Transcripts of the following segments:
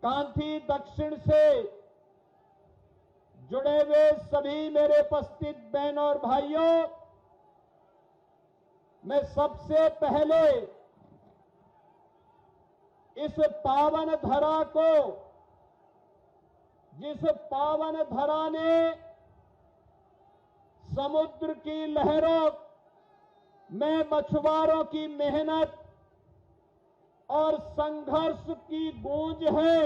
कांथी दक्षिण से जुड़े हुए सभी मेरे उपस्थित बहनों और भाइयों, मैं सबसे पहले इस पावन धरा को, जिस पावन धरा ने समुद्र की लहरों में मछुआरों की मेहनत और संघर्ष की गूंज है,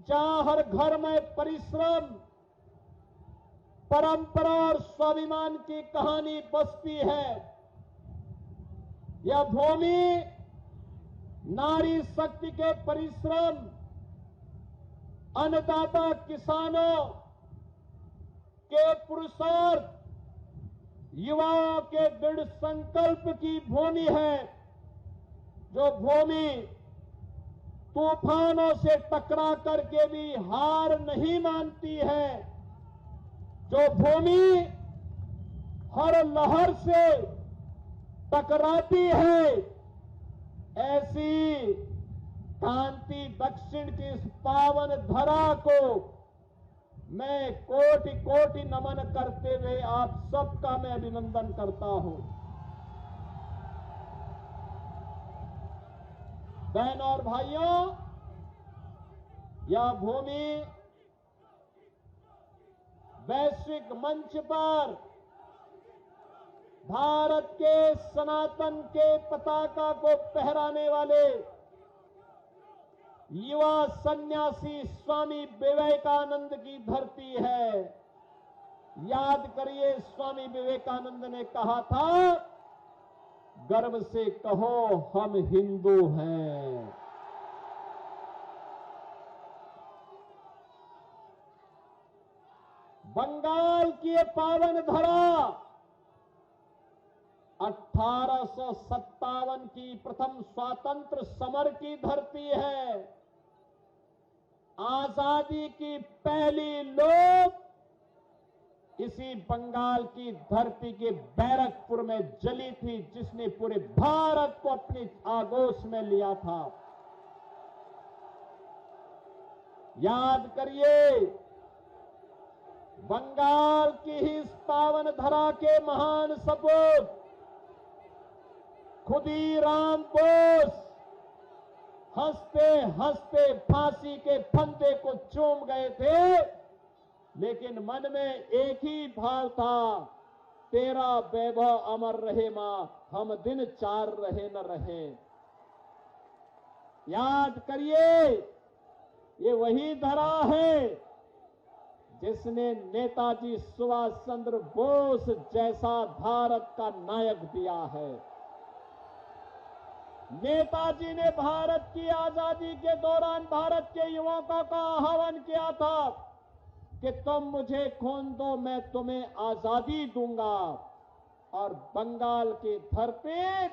जहां हर घर में परिश्रम, परंपरा और स्वाभिमान की कहानी बसती है। यह भूमि नारी शक्ति के परिश्रम, अन्नदाता किसानों के पुरुषार्थ, युवाओं के दृढ़ संकल्प की भूमि है। जो भूमि तूफानों से टकरा करके भी हार नहीं मानती है, जो भूमि हर लहर से टकराती है, ऐसी कांती दक्षिण की इस पावन धरा को मैं कोटि कोटि नमन करते हुए आप सबका मैं अभिनंदन करता हूं। बहनों और भाइयों, यह भूमि वैश्विक मंच पर भारत के सनातन के पताका को फहराने वाले युवा सन्यासी स्वामी विवेकानंद की धरती है। याद करिए, स्वामी विवेकानंद ने कहा था, गर्व से कहो हम हिंदू हैं। बंगाल की ये पावन धरा 1857 की प्रथम स्वातंत्र समर की धरती है। आजादी की पहली लोग इसी बंगाल की धरती के बैरकपुर में जली थी, जिसने पूरे भारत को अपनी आगोश में लिया था। याद करिए, बंगाल की ही इस पावन धरा के महान सपूत खुदीराम बोस हंसते हंसते फांसी के फंदे को चूम गए थे, लेकिन मन में एक ही भाव था, तेरा वैभव अमर रहे मां, हम दिन चार रहे न रहे। याद करिए, ये वही धरा है जिसने नेताजी सुभाष चंद्र बोस जैसा भारत का नायक दिया है। नेताजी ने भारत की आजादी के दौरान भारत के युवकों का आह्वान किया था कि तुम मुझे खून दो, मैं तुम्हें आजादी दूंगा। और बंगाल की धरती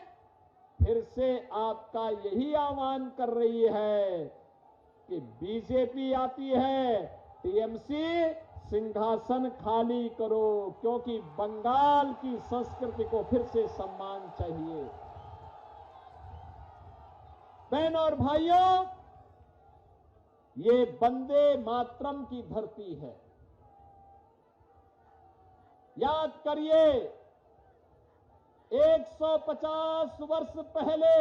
फिर से आपका यही आह्वान कर रही है कि बीजेपी आती है, टीएमसी सिंहासन खाली करो, क्योंकि बंगाल की संस्कृति को फिर से सम्मान चाहिए। बहनों और भाइयों, ये वंदे मातरम की धरती है। याद करिए, 150 वर्ष पहले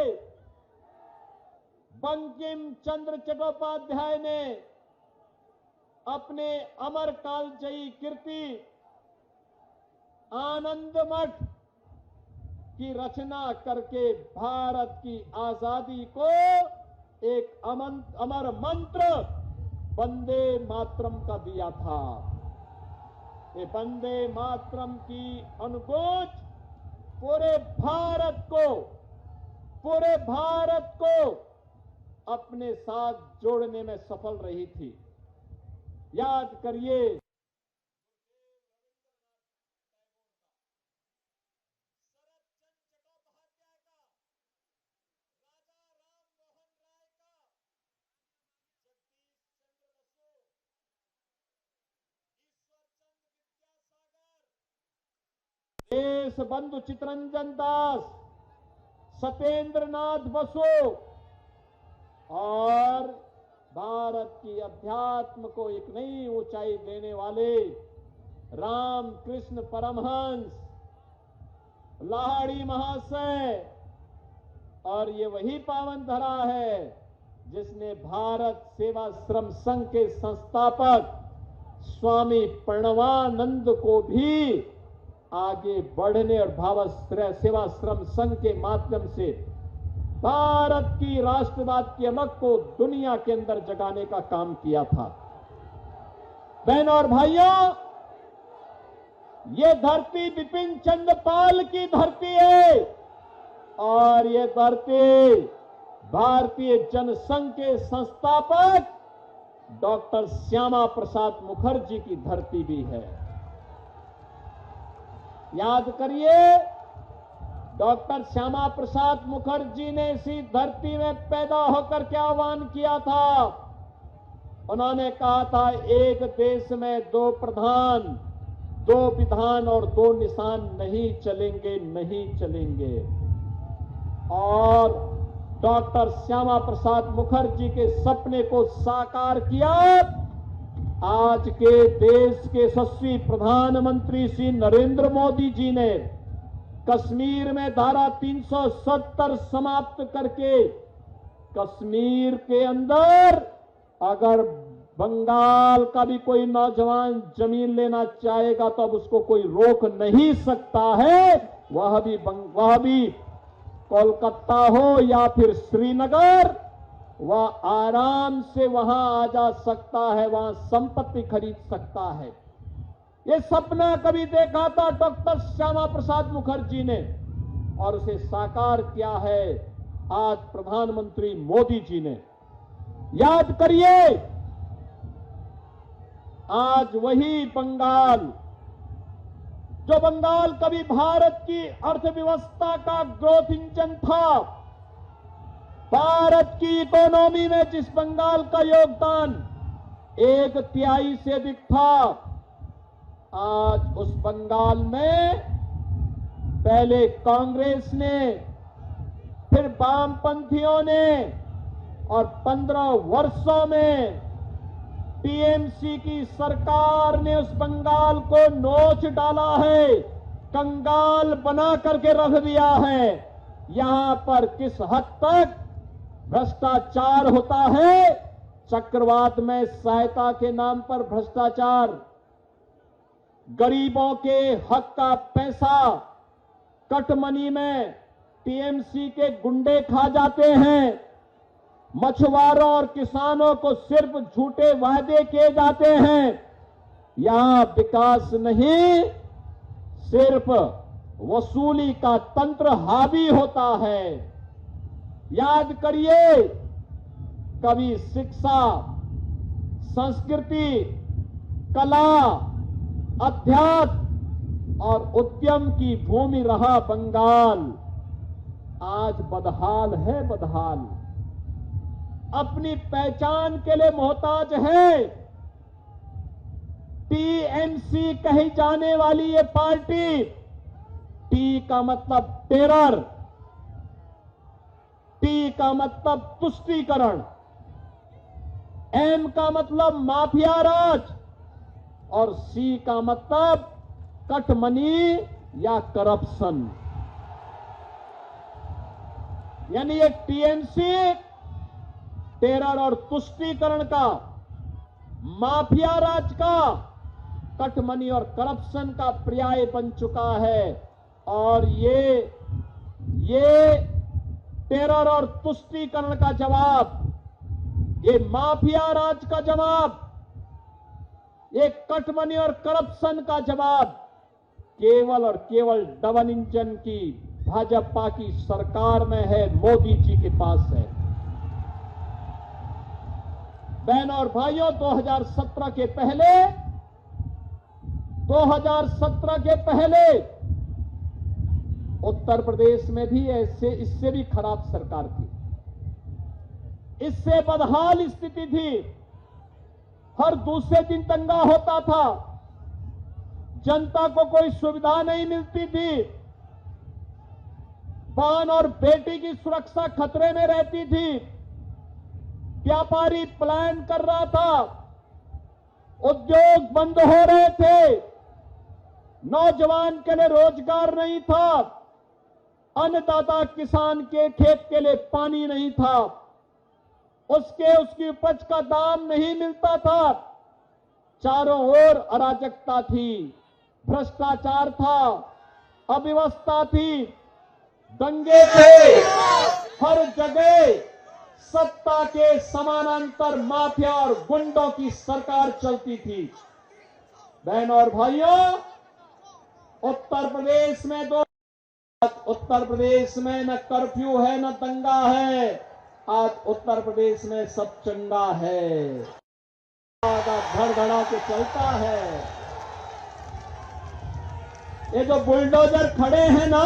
बंकिम चंद्र चट्टोपाध्याय ने अपने अमर कालजयी कृति आनंद मठ की रचना करके भारत की आजादी को एक अमर मंत्र वंदे मातरम का दिया था। ये वंदे मातरम की अनुगूंज पूरे भारत को अपने साथ जोड़ने में सफल रही थी। याद करिए, देश बंधु चित्तरंजन दास, सत्येंद्र नाथ बसु और भारत की अध्यात्म को एक नई ऊंचाई देने वाले राम कृष्ण परमहंस लाहिड़ी महाशय, और ये वही पावन धरा है जिसने भारत सेवाश्रम संघ के संस्थापक स्वामी प्रणवानंद को भी आगे बढ़ने और भारत सेवाश्रम संघ के माध्यम से भारत की राष्ट्रवाद की अलग को दुनिया के अंदर जगाने का काम किया था। बहनों और भाइयों, ये धरती बिपिन चंद्र पाल की धरती है और ये धरती भारतीय जनसंघ के संस्थापक डॉक्टर श्यामा प्रसाद मुखर्जी की धरती भी है। याद करिए, डॉक्टर श्यामा प्रसाद मुखर्जी ने इसी धरती में पैदा होकर क्या आह्वान किया था। उन्होंने कहा था, एक देश में दो प्रधान, दो विधान और दो निशान नहीं चलेंगे, नहीं चलेंगे। और डॉक्टर श्यामा प्रसाद मुखर्जी के सपने को साकार किया आज के देश के यशस्वी प्रधानमंत्री श्री नरेंद्र मोदी जी ने। कश्मीर में धारा 370 समाप्त करके कश्मीर के अंदर अगर बंगाल का भी कोई नौजवान जमीन लेना चाहेगा तो अब उसको कोई रोक नहीं सकता है। वह भी कोलकाता हो या फिर श्रीनगर, वह आराम से वहां आ जा सकता है, वहां संपत्ति खरीद सकता है। ये सपना कभी देखा था डॉक्टर श्यामा प्रसाद मुखर्जी ने और उसे साकार किया है आज प्रधानमंत्री मोदी जी ने। याद करिए, आज वही बंगाल, जो बंगाल कभी भारत की अर्थव्यवस्था का ग्रोथ इंजन था, भारत की इकोनॉमी में जिस बंगाल का योगदान 1/3 से अधिक था, आज उस बंगाल में पहले कांग्रेस ने, फिर वामपंथियों ने और 15 वर्षों में टीएमसी की सरकार ने उस बंगाल को नोच डाला है, कंगाल बना करके रख दिया है। यहां पर किस हद तक भ्रष्टाचार होता है, चक्रवात में सहायता के नाम पर भ्रष्टाचार, गरीबों के हक का पैसा कटमनी में टीएमसी के गुंडे खा जाते हैं। मछुआरों और किसानों को सिर्फ झूठे वादे किए जाते हैं। यहां विकास नहीं, सिर्फ वसूली का तंत्र हावी होता है। याद करिए, कभी शिक्षा, संस्कृति, कला, अध्यात्म और उद्यम की भूमि रहा बंगाल, आज बदहाल है, बदहाल। अपनी पहचान के लिए मोहताज है। टीएमसी कही जाने वाली ये पार्टी, टी का मतलब टेरर, टी का मतलब तुष्टीकरण, एम का मतलब माफिया राज और सी का मतलब कटमनी या करप्शन। यानी ये टीएमसी टेरर और तुष्टीकरण का, माफिया राज का, कटमनी और करप्शन का पर्याय बन चुका है। और ये टेरर और तुष्टीकरण का जवाब, ये माफिया राज का जवाब, ये कटमनी और करप्शन का जवाब केवल और केवल डबल इंजन की भाजपा की सरकार में है, मोदी जी के पास है। बहनों और भाइयों, 2017 के पहले उत्तर प्रदेश में भी इससे भी खराब सरकार थी, इससे बदहाल स्थिति थी। हर दूसरे दिन दंगा होता था, जनता को कोई सुविधा नहीं मिलती थी, बहन और बेटी की सुरक्षा खतरे में रहती थी। व्यापारी पलायन कर रहा था, उद्योग बंद हो रहे थे, नौजवान के लिए रोजगार नहीं था, अन्नदाता किसान के खेत के लिए पानी नहीं था, उसकी उपज का दाम नहीं मिलता था, चारों ओर अराजकता थी, भ्रष्टाचार था, अव्यवस्था थी, दंगे थे, हर जगह सत्ता के समानांतर माफिया और गुंडों की सरकार चलती थी। बहनों और भाइयों, उत्तर प्रदेश में न कर्फ्यू है न दंगा है, आज उत्तर प्रदेश में सब चंगा है, धड़धड़ा के चलता है। ये जो बुलडोजर खड़े हैं ना,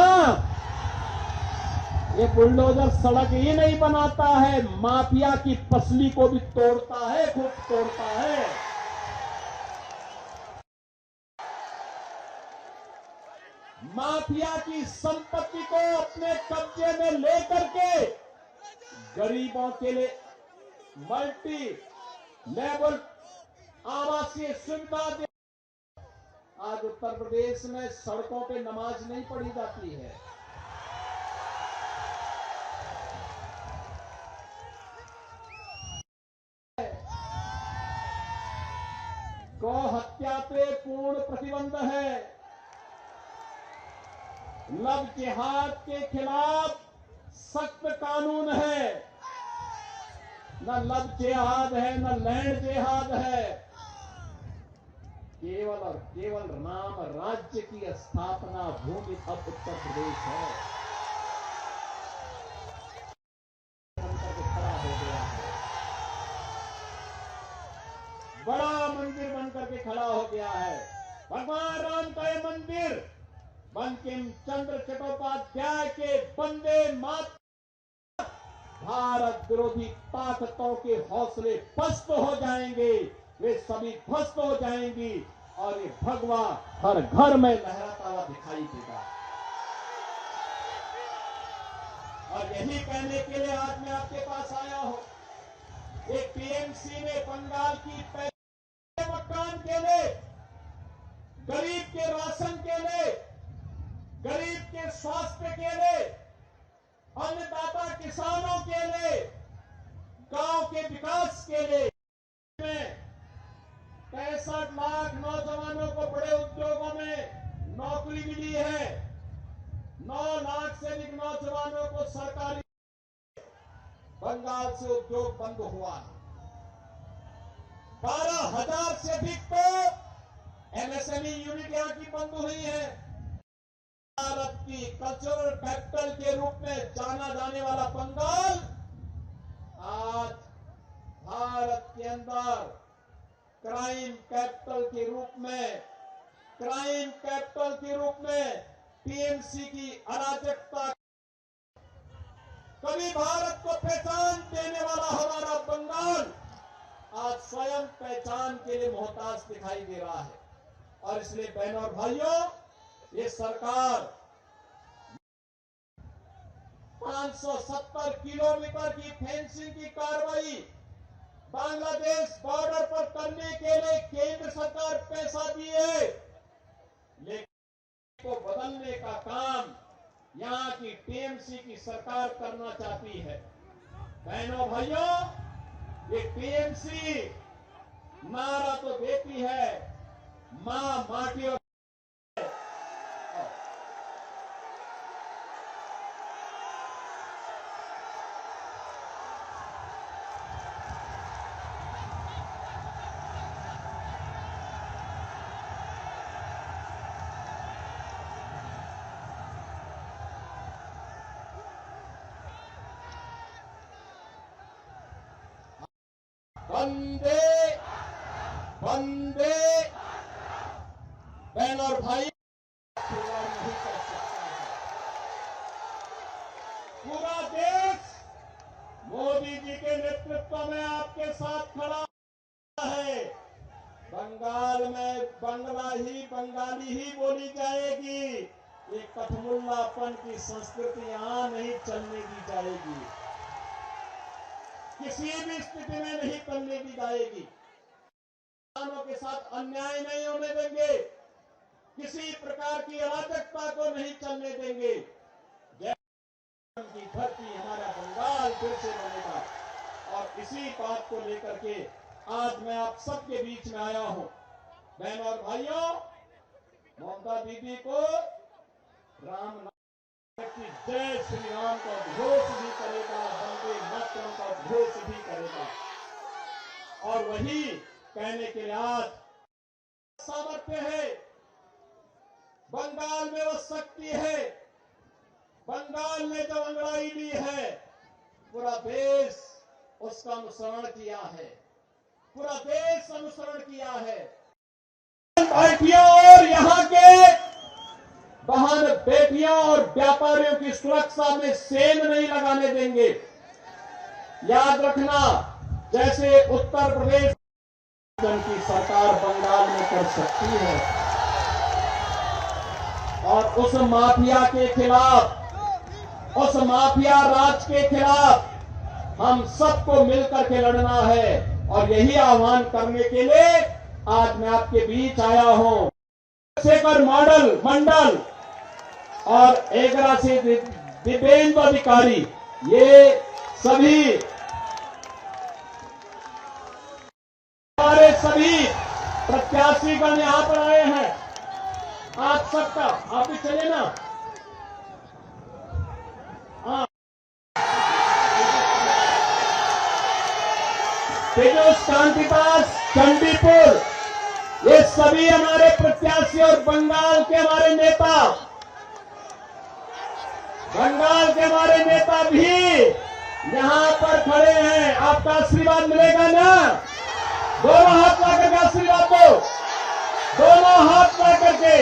ये बुलडोजर सड़क ही नहीं बनाता है, माफिया की पसली को भी तोड़ता है, खूब तोड़ता है। माफिया की संपत्ति को अपने कब्जे में लेकर के गरीबों के लिए मल्टी लेवल आवासीय सुविधा दे। आज उत्तर प्रदेश में सड़कों पे नमाज नहीं पढ़ी जाती है। गौ हत्या पे पूर्ण प्रतिबंध है। लव जिहाद के खिलाफ सख्त कानून है। न लव जिहाद है न लैंड जिहाद है। केवल और केवल राम राज्य की स्थापना भूमि अब उत्तर प्रदेश है। खड़ा हो गया है, बड़ा मंदिर बनकर के खड़ा हो गया है। भगवान राम का यह मंदिर बंकिम चंद्र चट्टोपाध्याय के वंदे मातरम भारत विरोधी ताकतों के हौसले पस्त हो जाएंगे, वे सभी ध्वस्त हो जाएंगी और ये भगवा हर घर में लहराता हुआ दिखाई देगा। और यही कहने के लिए आज मैं आपके पास आया हूं। एक टीएमसी ने बंगाल की मकान के लिए, गरीब के राशन के लिए, गरीब के स्वास्थ्य के लिए, अन्नदाता किसानों के लिए, गांव के विकास के लिए 65 लाख नौजवानों को बड़े उद्योगों में नौकरी मिली है। 9 लाख से अधिक नौजवानों को सरकारी बंगाल से उद्योग बंद हुआ है। 12,000 से अधिक तो एमएसएमई यूनिट यहां की बंद हुई है। भारत की कल्चरल कैपिटल के रूप में जाना जाने वाला बंगाल आज भारत के अंदर क्राइम कैपिटल के रूप में टीएमसी की अराजकता, कभी भारत को पहचान देने वाला हमारा बंगाल आज स्वयं पहचान के लिए मोहताज दिखाई दे रहा है। और इसलिए बहनों और भाइयों, ये सरकार 570 किलोमीटर की फेंसिंग की कार्रवाई बांग्लादेश बॉर्डर पर करने के लिए केंद्र सरकार पैसा दिए, लेकिन को बदलने का काम यहां की टीएमसी की सरकार करना चाहती है। बहनों भाइयों, ये टीएमसी नारा तो देती है मां माटी और वंदे वंदे बहन और भाई नहीं कर सकता है। पूरा देश मोदी जी के नेतृत्व में आपके साथ खड़ा है। बंगाल में बंगाली ही बोली जाएगी। ये कठमुल्लापन की संस्कृति यहां नहीं चलने दी जाएगी। किसी भी स्थिति में नहीं करने दी जाएगी। किसानों के साथ अन्याय नहीं होने देंगे, किसी प्रकार की अराजकता को नहीं चलने देंगे। की धरती हमारा बंगाल फिर से बनेगा। और इसी बात को लेकर के आज मैं आप सबके बीच में आया हूं। बहन और भाइयों, ममता दीदी को राम की जय श्री राम का घोष भी करेगा, वंदे मातरम का घोष भी करेगा। और वही कहने के लिए आज सामर्थ्य है, बंगाल में वो शक्ति है। बंगाल ने जो अंगड़ाई ली है, पूरा देश उसका अनुसरण किया है, पूरा देश अनुसरण किया है। पार्टियों और यहाँ के बहन बेटियों और व्यापारियों की सुरक्षा में सेंध नहीं लगाने देंगे। याद रखना, जैसे उत्तर प्रदेश की सरकार बंगाल में कर सकती है, और उस माफिया के खिलाफ, उस माफिया राज के खिलाफ हम सबको मिलकर के लड़ना है। और यही आह्वान करने के लिए आज मैं आपके बीच आया हूं। शेखर मंडल और एगरा से दिव्येंदु अधिकारी, ये सभी हमारे सभी प्रत्याशीगण यहां पर आए हैं। आप सबका, आप भी चले ना। तेजस कांतिदास चंडीपुर, ये सभी हमारे प्रत्याशी और बंगाल के हमारे नेता, बंगाल के हमारे नेता भी यहां पर खड़े हैं। आपका आशीर्वाद मिलेगा ना? दोनों हाथ लाकर के आशीर्वाद दो, दोनों हाथ लाकर के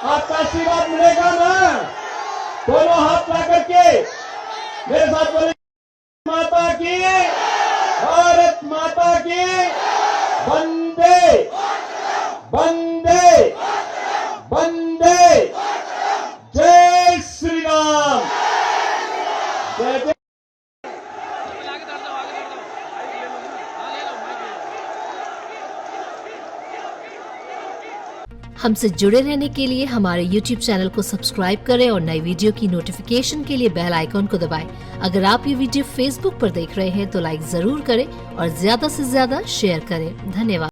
आपका आशीर्वाद मिलेगा ना? दोनों हाथ लाकर के मेरे साथ बोले, माता की, भारत माता की, वंदे वंदे वंदे, जय श्री राम, जय जय। हमसे जुड़े रहने के लिए हमारे YouTube चैनल को सब्सक्राइब करें और नई वीडियो की नोटिफिकेशन के लिए बेल आइकॉन को दबाएं। अगर आप ये वीडियो Facebook पर देख रहे हैं तो लाइक जरूर करें और ज्यादा से ज्यादा शेयर करें। धन्यवाद।